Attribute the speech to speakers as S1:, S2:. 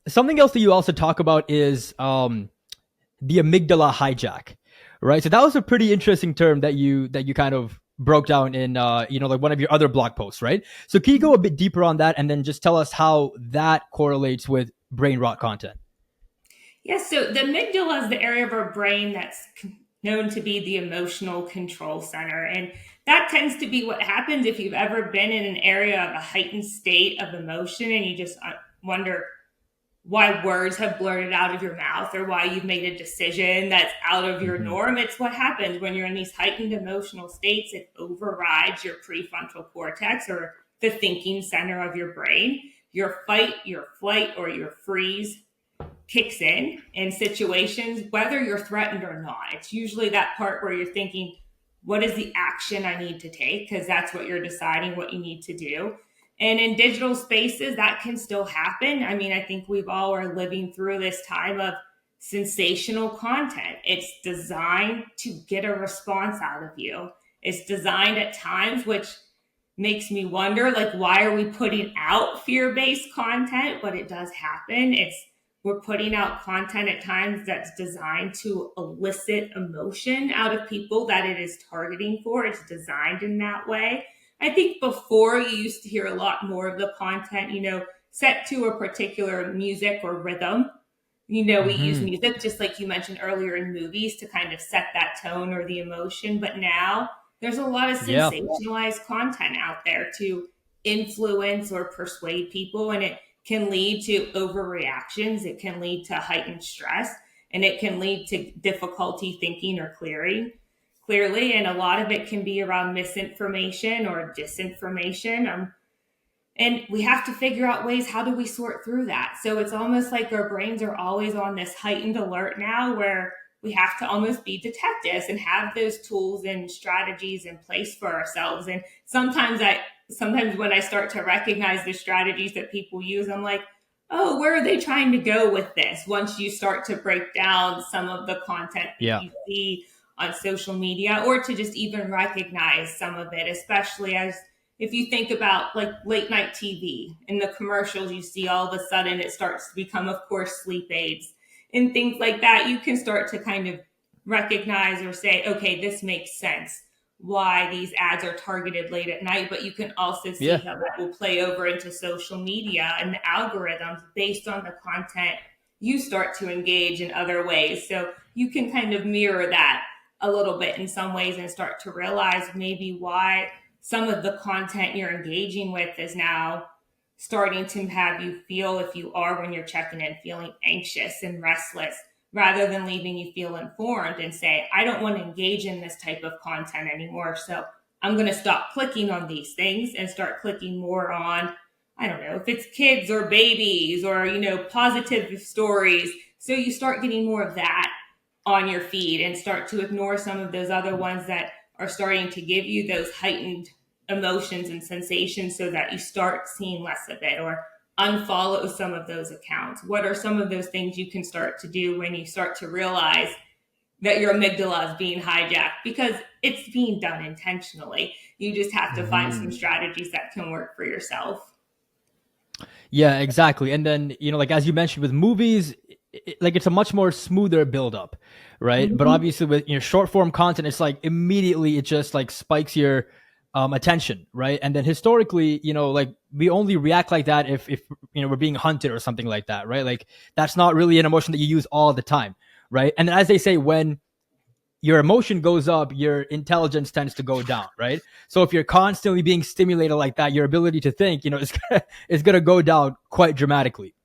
S1: something else that you also talk about is the amygdala hijack, right? So that was a pretty interesting term that you kind of broke down in like one of your other blog posts, right? So can you go a bit deeper on that and then just tell us how that correlates with brain rot content?
S2: Yes, so the amygdala is the area of our brain that's known to be the emotional control center. And that tends to be what happens if you've ever been in an area of a heightened state of emotion and you just wonder why words have blurted out of your mouth or why you've made a decision that's out of your
S1: Mm-hmm.
S2: norm. It's what happens when you're in these heightened emotional states. It overrides your prefrontal cortex or the thinking center of your brain. Your fight, your flight, or your freeze kicks in situations, whether you're threatened or not. It's usually that part where you're thinking, what is the action I need to take? Because that's what you're deciding what you need to do. And in digital spaces, that can still happen. I mean, I think we've all are living through this time of sensational content. It's designed to get a response out of you. It's designed at times, which makes me wonder, like, why are we putting out fear-based content? But it does happen. We're putting out content at times that's designed to elicit emotion out of people that it is targeting for. It's designed in that way. I think before you used to hear a lot more of the content, set to a particular music or rhythm. We use
S1: Mm-hmm.
S2: music, just like you mentioned earlier in movies, to kind of set that tone or the emotion. But now there's a lot of
S1: Yeah.
S2: sensationalized content out there to influence or persuade people. And it can lead to overreactions. It can lead to heightened stress, and it can lead to difficulty thinking or clearly. And a lot of it can be around misinformation or disinformation. And we have to figure out ways, how do we sort through that? So it's almost like our brains are always on this heightened alert now, where we have to almost be detectives and have those tools and strategies in place for ourselves. And sometimes when I start to recognize the strategies that people use, I'm like, oh, where are they trying to go with this? Once you start to break down some of the content that
S1: Yeah.
S2: you see on social media, or to just even recognize some of it, especially as if you think about like late night TV and the commercials you see, all of a sudden it starts to become, of course, sleep aids and things like that. You can start to kind of recognize or say, okay, this makes sense why these ads are targeted late at night. But you can also see
S1: Yeah.
S2: how that will play over into social media and the algorithms based on the content you start to engage in other ways. So you can kind of mirror that a little bit in some ways and start to realize maybe why some of the content you're engaging with is now starting to have you feel, if you are when you're checking in, feeling anxious and restless, rather than leaving you feel informed and say, I don't want to engage in this type of content anymore. So I'm going to stop clicking on these things and start clicking more on, I don't know, if it's kids or babies or, positive stories. So you start getting more of that on your feed and start to ignore some of those other ones that are starting to give you those heightened emotions and sensations, so that you start seeing less of it, or unfollow some of those accounts. What are some of those things you can start to do when you start to realize that your amygdala is being hijacked? Because it's being done intentionally. You just have to find some
S1: Mm-hmm.
S2: strategies that can work for yourself.
S1: Yeah, exactly. And then, like as you mentioned with movies, like it's a much more smoother build up, right? But
S2: Mhm.
S1: obviously with short form content, it's like immediately it just like spikes your attention, right? And then historically, like we only react like that if we're being hunted or something like that, right? Like that's not really an emotion that you use all the time, right? And as they say, when your emotion goes up, your intelligence tends to go down, right? So if you're constantly being stimulated like that, your ability to think, is gonna go down quite dramatically,